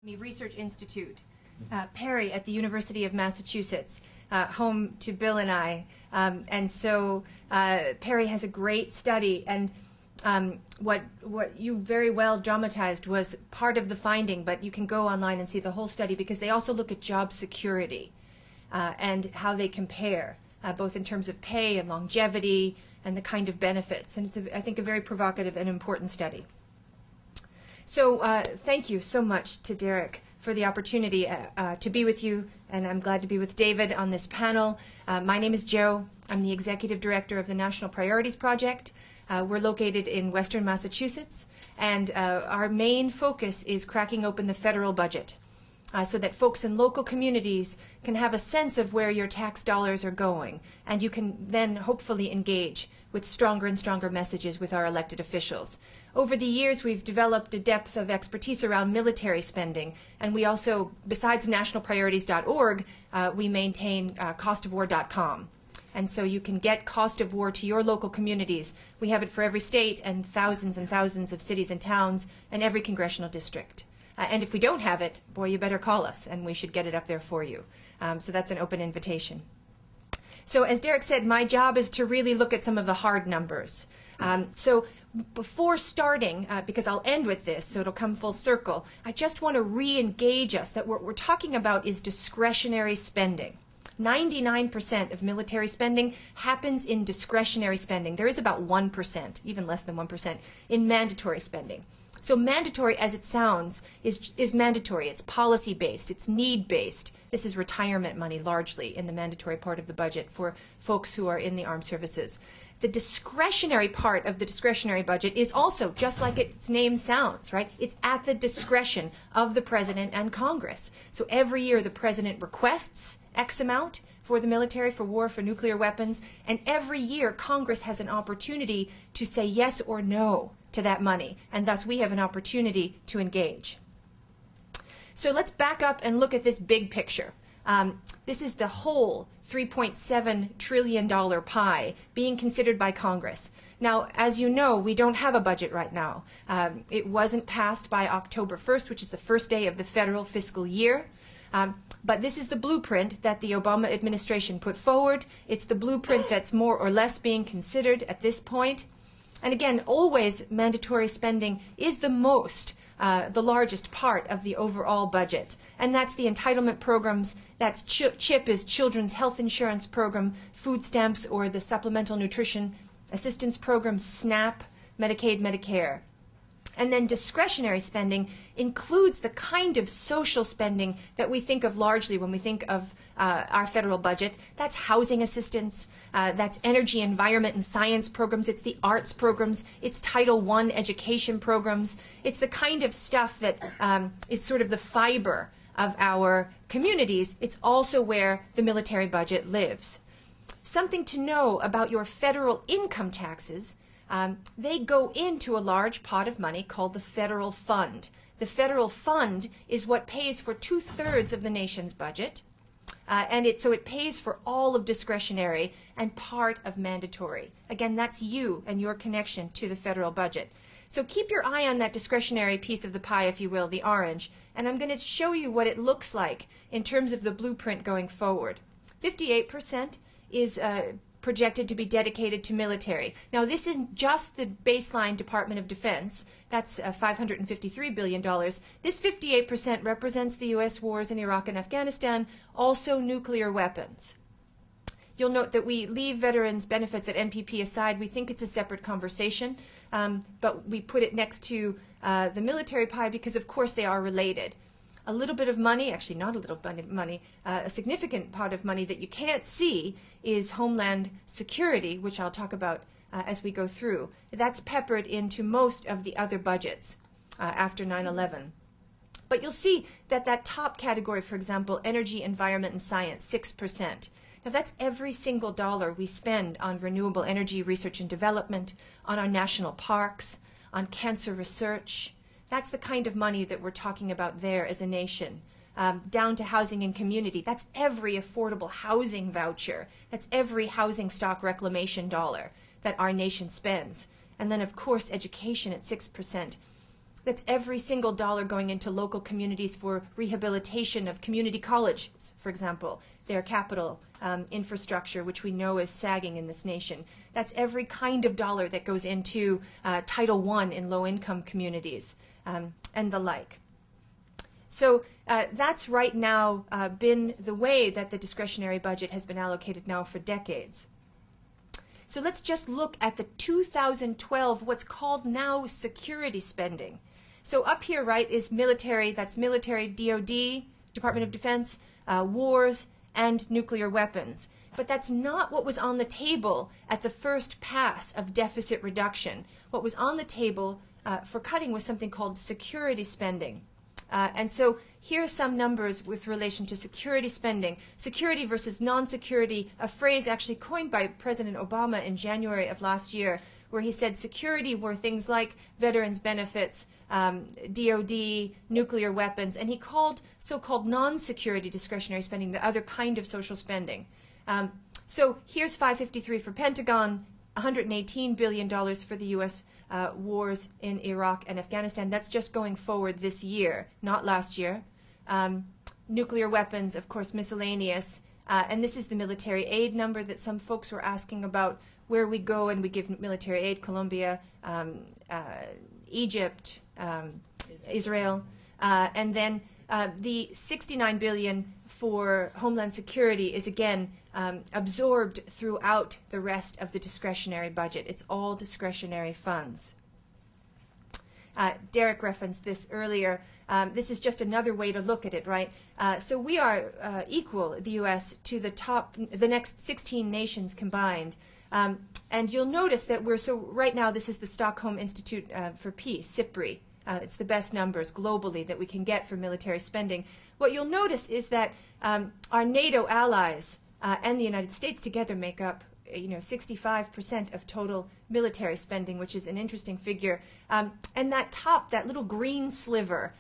Research Institute, Perry at the University of Massachusetts, home to Bill and I. And so Perry has a great study, and what you very well dramatized was part of the finding, but you can go online and see the whole study because they also look at job security and how they compare, both in terms of pay and longevity and the kind of benefits. And it's, I think, a very provocative and important study. So thank you so much to Derek for the opportunity to be with you, and I'm glad to be with David on this panel. My name is Jo. I'm the Executive Director of the National Priorities Project. We're located in Western Massachusetts, and our main focus is cracking open the federal budget so that folks in local communities can have a sense of where your tax dollars are going, and you can then hopefully engage with stronger and stronger messages with our elected officials. Over the years, we've developed a depth of expertise around military spending, and we also, besides nationalpriorities.org, we maintain costofwar.com. And so you can get Cost of War to your local communities. We have it for every state and thousands of cities and towns and every congressional district. And if we don't have it, boy, you better call us, and we should get it up there for you. So that's an open invitation. So as Derek said, my job is to really look at some of the hard numbers. So before starting, because I'll end with this, so it'll come full circle, I just want to re-engage us that what we're talking about is discretionary spending. 99% of military spending happens in discretionary spending. There is about 1%, even less than 1%, in mandatory spending. So mandatory, as it sounds, is mandatory. It's policy-based. It's need-based. This is retirement money, largely, in the mandatory part of the budget for folks who are in the armed services. The discretionary part of the discretionary budget is also, just like its name sounds, right? It's at the discretion of the President and Congress. So every year the President requests X amount for the military, for war, for nuclear weapons, and every year Congress has an opportunity to say yes or no to that money, and thus we have an opportunity to engage. So let's back up and look at this big picture. This is the whole $3.7 trillion pie being considered by Congress. Now, as you know, we don't have a budget right now. It wasn't passed by October 1st, which is the first day of the federal fiscal year. But this is the blueprint that the Obama administration put forward. It's the blueprint that's more or less being considered at this point. And again, always mandatory spending is the largest part of the overall budget. And that's the entitlement programs. That's CHIP is Children's Health Insurance Program, food stamps, or the Supplemental Nutrition Assistance Program, SNAP, Medicaid, Medicare. And then discretionary spending includes the kind of social spending that we think of largely when we think of our federal budget. That's housing assistance, that's energy, environment, and science programs, it's the arts programs, it's Title I education programs. It's the kind of stuff that is sort of the fiber of our communities. It's also where the military budget lives. Something to know about your federal income taxes. They go into a large pot of money called the federal fund. The federal fund is what pays for 2/3 of the nation's budget, so it pays for all of discretionary and part of mandatory. Again, that's you and your connection to the federal budget. So keep your eye on that discretionary piece of the pie, if you will, the orange, and I'm going to show you what it looks like in terms of the blueprint going forward. 58% is projected to be dedicated to military. Now, this isn't just the baseline Department of Defense. That's $553 billion. This 58% represents the U.S. wars in Iraq and Afghanistan, also nuclear weapons. You'll note that we leave veterans' benefits at MPP aside. We think it's a separate conversation, but we put it next to the military pie because, of course, they are related. A little bit of money, actually not a little bit of money, a significant part of money that you can't see is Homeland Security, which I'll talk about as we go through. That's peppered into most of the other budgets after 9/11. But you'll see that that top category, for example, energy, environment, and science, 6%. Now that's every single dollar we spend on renewable energy research and development, on our national parks, on cancer research. That's the kind of money that we're talking about there as a nation. Down to housing and community. That's every affordable housing voucher. That's every housing stock reclamation dollar that our nation spends. And then, of course, education at 6%. That's every single dollar going into local communities for rehabilitation of community colleges, for example, their capital infrastructure, which we know is sagging in this nation. That's every kind of dollar that goes into Title I in low-income communities and the like. So that's right now been the way that the discretionary budget has been allocated now for decades. So let's just look at the 2012, what's called now security spending. So up here, right, is military, that's military, DOD, Department of Defense, wars, and nuclear weapons. But that's not what was on the table at the first pass of deficit reduction. What was on the table for cutting was something called security spending. And so here are some numbers with relation to security spending. Security versus non-security, a phrase actually coined by President Obama in January of last year, where he said security were things like veterans benefits, DOD, nuclear weapons, and he called so-called non-security discretionary spending the other kind of social spending. So here's 553 for Pentagon, $118 billion for the U.S. Wars in Iraq and Afghanistan. That's just going forward this year, not last year. Nuclear weapons, of course, miscellaneous. And this is the military aid number that some folks were asking about, where we go and we give military aid, Colombia, Egypt, Israel. And then the $69 billion for Homeland Security is again absorbed throughout the rest of the discretionary budget. It's all discretionary funds. Derek referenced this earlier. This is just another way to look at it, right? So we are equal, the U.S., to the next 16 nations combined. And you'll notice that right now this is the Stockholm Institute for Peace, SIPRI. It's the best numbers globally that we can get for military spending. What you'll notice is that our NATO allies and the United States together make up 65% of total military spending, which is an interesting figure. And that little green sliver,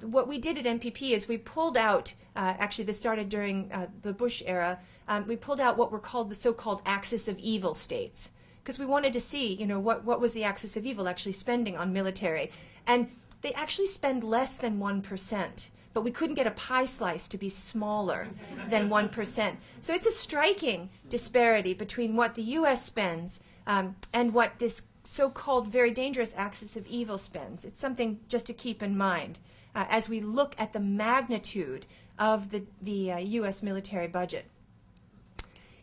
what we did at MPP is we pulled out, actually this started during the Bush era, we pulled out what were called the so-called axis of evil states, because we wanted to see, what was the axis of evil actually spending on military. And they actually spend less than 1%. But we couldn't get a pie slice to be smaller than 1%. So it's a striking disparity between what the U.S. spends and what this so-called very dangerous axis of evil spends. It's something just to keep in mind as we look at the magnitude of the U.S. military budget.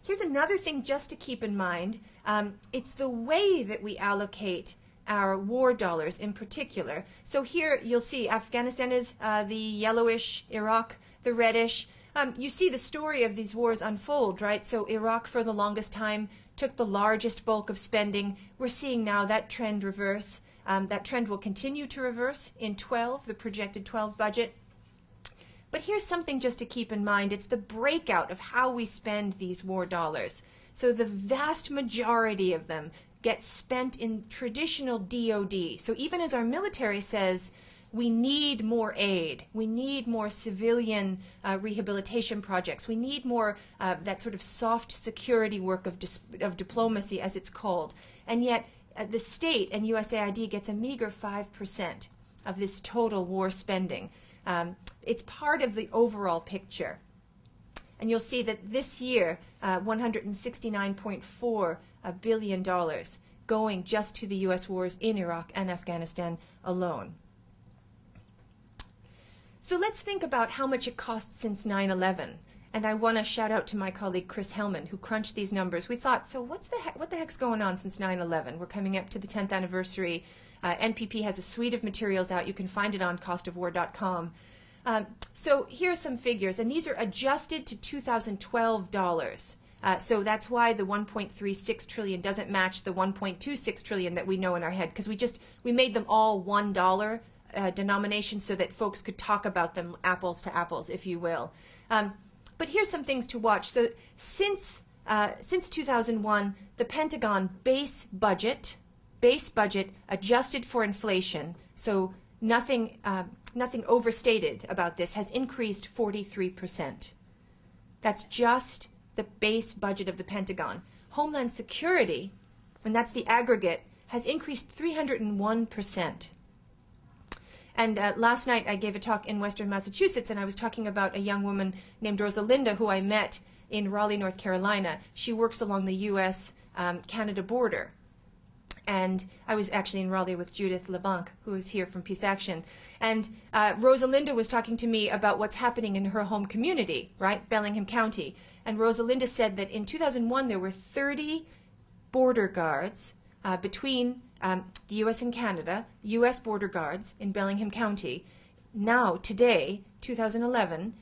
Here's another thing just to keep in mind. It's the way that we allocate our war dollars in particular. So here you'll see Afghanistan is the yellowish, Iraq the reddish. You see the story of these wars unfold, right? So Iraq for the longest time took the largest bulk of spending. We're seeing now that trend reverse. That trend will continue to reverse in 12, the projected 12 budget. But here's something just to keep in mind. It's the breakout of how we spend these war dollars. So the vast majority of them get spent in traditional DOD. So even as our military says, we need more aid, we need more civilian rehabilitation projects, we need more that sort of soft security work of diplomacy, as it's called. And yet the state and USAID gets a meager 5% of this total war spending. It's part of the overall picture. And you'll see that this year, $169.4 billion going just to the U.S. wars in Iraq and Afghanistan alone. So let's think about how much it costs since 9/11. And I want to shout out to my colleague Chris Hellman, who crunched these numbers. We thought, so what the heck's going on since 9/11? We're coming up to the 10th anniversary. NPP has a suite of materials out. You can find it on costofwar.com. So here's some figures, and these are adjusted to 2012 dollars. So that's why the 1.36 trillion doesn't match the 1.26 trillion that we know in our head, because we made them all $1 denomination so that folks could talk about them apples to apples, if you will. But here's some things to watch. So since 2001, the Pentagon base budget adjusted for inflation, so nothing overstated about this, has increased 43%. That's just the base budget of the Pentagon. Homeland Security, and that's the aggregate, has increased 301%. And last night I gave a talk in Western Massachusetts, and I was talking about a young woman named Rosalinda who I met in Raleigh, North Carolina. She works along the U.S.-Canada border. And I was actually in Raleigh with Judith LeBlanc, who is here from Peace Action. And Rosalinda was talking to me about what's happening in her home community, right, Bellingham County. And Rosalinda said that in 2001 there were 30 border guards between the U.S. and Canada, U.S. border guards in Bellingham County. Now, today, 2011,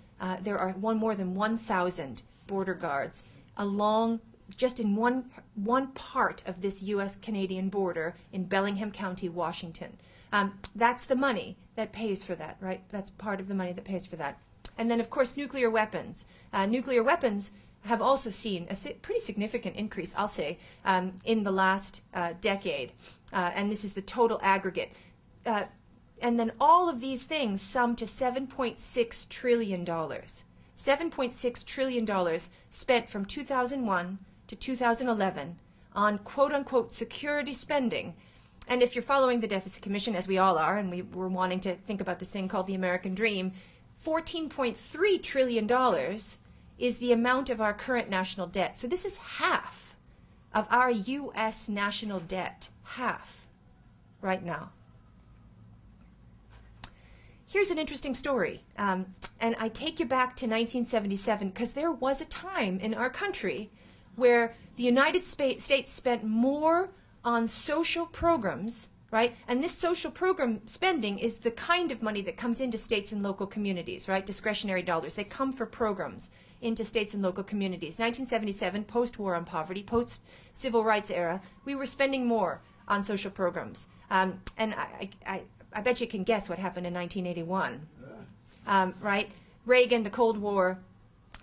there are more than 1,000 border guards along just in one part of this U.S.-Canadian border in Bellingham County, Washington. That's the money that pays for that, right? That's part of the money that pays for that. And then, of course, nuclear weapons. Nuclear weapons have also seen a pretty significant increase, I'll say, in the last decade. And this is the total aggregate. And then all of these things sum to $7.6 trillion. $7.6 trillion spent from 2001 to 2011 on quote-unquote security spending. And if you're following the Deficit Commission, as we all are, and we were wanting to think about this thing called the American Dream, $14.3 trillion is the amount of our current national debt. So this is half of our U.S. national debt, half right now. Here's an interesting story, and I take you back to 1977 because there was a time in our country where the United States spent more on social programs, right? And this social program spending is the kind of money that comes into states and local communities, right? Discretionary dollars. They come for programs into states and local communities. 1977, post-war on poverty, post-civil rights era, we were spending more on social programs. And I bet you can guess what happened in 1981, right? Reagan, the Cold War,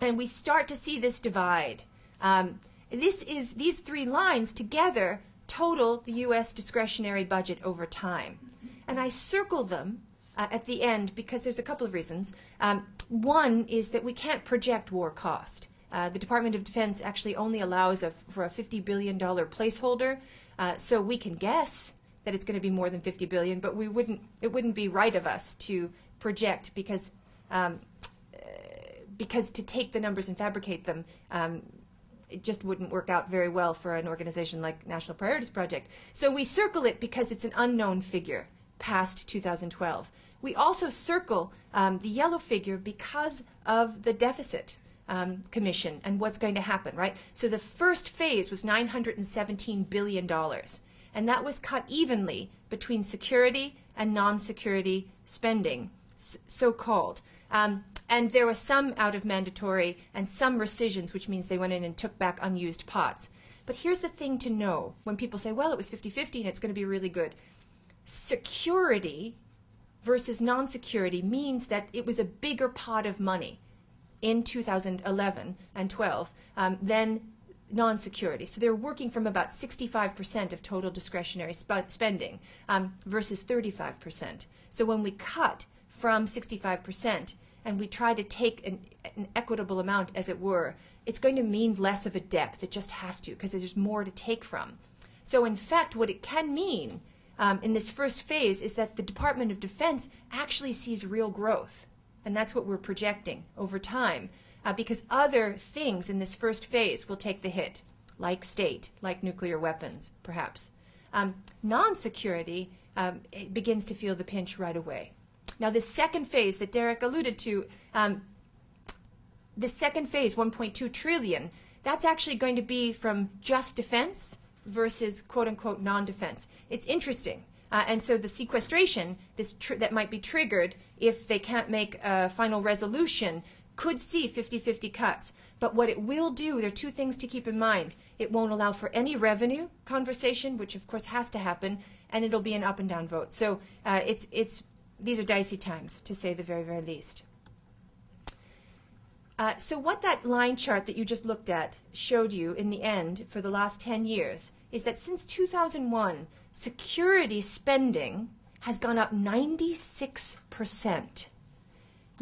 and we start to see this divide. These three lines together total the U.S. discretionary budget over time. And I circle them at the end because there's a couple of reasons. One is that we can't project war cost. The Department of Defense actually only allows for a $50 billion placeholder, so we can guess that it's going to be more than 50 billion, but it wouldn't be right of us to project because to take the numbers and fabricate them, it just wouldn't work out very well for an organization like National Priorities Project. So we circle it because it's an unknown figure past 2012. We also circle the yellow figure because of the deficit commission and what's going to happen, right? So the first phase was $917 billion. And that was cut evenly between security and non-security spending, so-called. And there was some out of mandatory and some rescissions, which means they went in and took back unused pots. But here's the thing to know. When people say, well, it was 50-50 and it's going to be really good. Security versus non-security means that it was a bigger pot of money in 2011 and 12 than non-security. So they're working from about 65% of total discretionary spending versus 35%. So when we cut from 65% and we try to take an equitable amount, as it were, it's going to mean less of a depth. It just has to, because there's more to take from. So in fact, what it can mean in this first phase is that the Department of Defense actually sees real growth. And that's what we're projecting over time. Because other things in this first phase will take the hit, like state, like nuclear weapons, perhaps. Non-security begins to feel the pinch right away. Now, the second phase that Derek alluded to, the second phase, 1.2 trillion, that's actually going to be from just defense versus quote-unquote non-defense. It's interesting. And so the sequestration that might be triggered if they can't make a final resolution could see 50-50 cuts. But what it will do, there are two things to keep in mind. It won't allow for any revenue conversation, which of course has to happen, and it'll be an up and down vote. So these are dicey times, to say the very, very least. So what that line chart that you just looked at showed you in the end for the last 10 years is that since 2001, security spending has gone up 96%.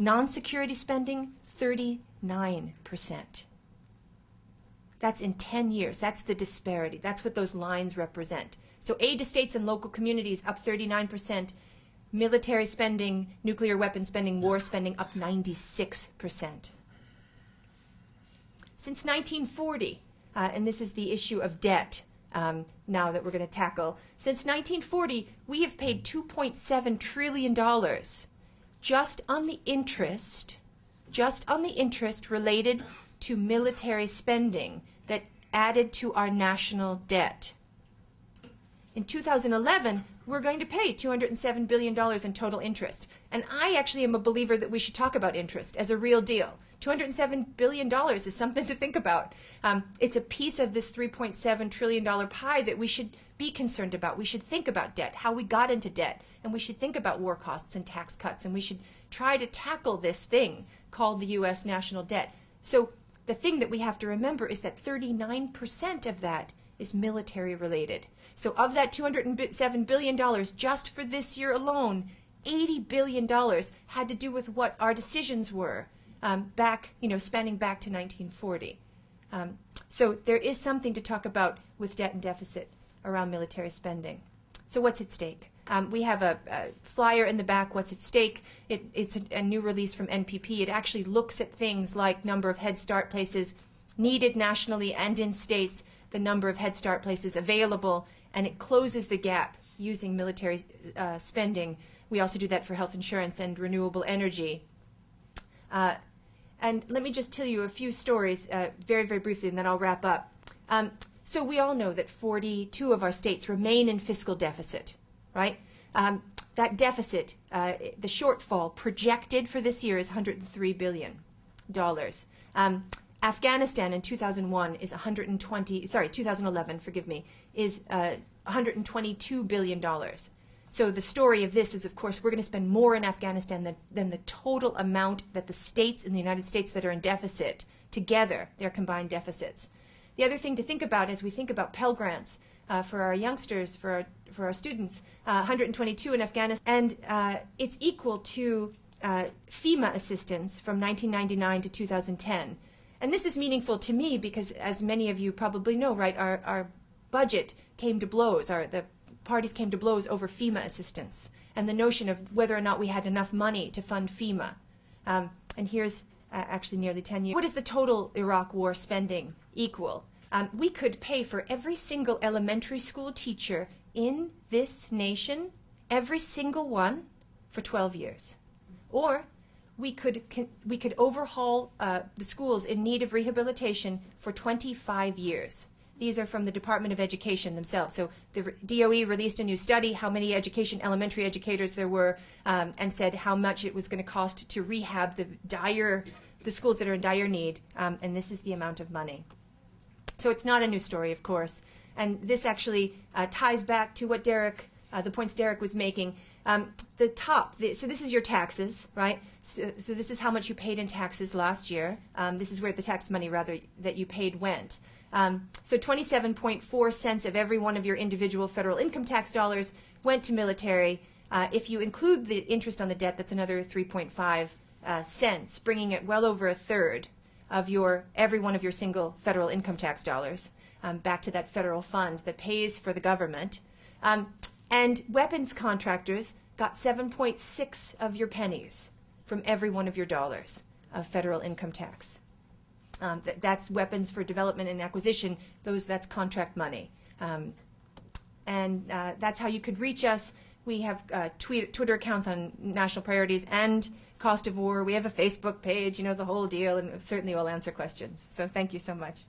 Non-security spending, 39%. That's in 10 years. That's the disparity. That's what those lines represent. So aid to states and local communities up 39%. military spending, nuclear weapon spending, war spending up 96%. Since 1940, and this is the issue of debt now that we're going to tackle, since 1940 we have paid $2.7 trillion just on the interest related to military spending that added to our national debt. In 2011, we're going to pay $207 billion in total interest. And I actually am a believer that we should talk about interest as a real deal. $207 billion is something to think about. It's a piece of this $3.7 trillion pie that we should be concerned about. We should think about debt, how we got into debt, and we should think about war costs and tax cuts, and we should try to tackle this thing called the U.S. national debt. So the thing that we have to remember is that 39% of that is military related. So of that $207 billion just for this year alone, $80 billion had to do with what our decisions were spanning back to 1940. So there is something to talk about with debt and deficit around military spending. So what's at stake? We have a flyer in the back, what's at stake. It's a new release from NPP. It actually looks at things like number of Head Start places needed nationally and in states, the number of Head Start places available, and it closes the gap using military spending. We also do that for health insurance and renewable energy. And let me just tell you a few stories very, very briefly, and then I'll wrap up. So we all know that 42 of our states remain in fiscal deficit, right? That deficit, the shortfall projected for this year is $103 billion. Afghanistan in 2011, forgive me, is $122 billion. So the story of this is, of course, we're going to spend more in Afghanistan than the total amount that the states in the United States that are in deficit together, their combined deficits. The other thing to think about as we think about Pell Grants for our youngsters, for our students, 122 in Afghanistan, and it's equal to FEMA assistance from 1999 to 2010. And this is meaningful to me because, as many of you probably know, right, our budget came to blows, the parties came to blows over FEMA assistance and the notion of whether or not we had enough money to fund FEMA. And here's actually nearly 10 years. What does the total Iraq war spending equal? We could pay for every single elementary school teacher in this nation, every single one, for 12 years. Or we could overhaul the schools in need of rehabilitation for 25 years. These are from the Department of Education themselves. So the DOE released a new study, how many elementary educators there were, and said how much it was going to cost to rehab the schools that are in dire need, and this is the amount of money. So it's not a new story, of course, and this actually ties back to what the points Derek was making. So this is your taxes, right? So this is how much you paid in taxes last year. This is where the tax money, rather, that you paid went. So 27.4 cents of every one of your individual federal income tax dollars went to military. If you include the interest on the debt, that's another 3.5 cents, bringing it well over a third of every one of your single federal income tax dollars back to that federal fund that pays for the government. And weapons contractors got 7.6 of your pennies from every one of your dollars of federal income tax. That's weapons for development and acquisition. That's contract money. And that's how you can reach us. We have Twitter accounts on national priorities and cost of war. We have a Facebook page, the whole deal, and certainly we'll answer questions. So thank you so much.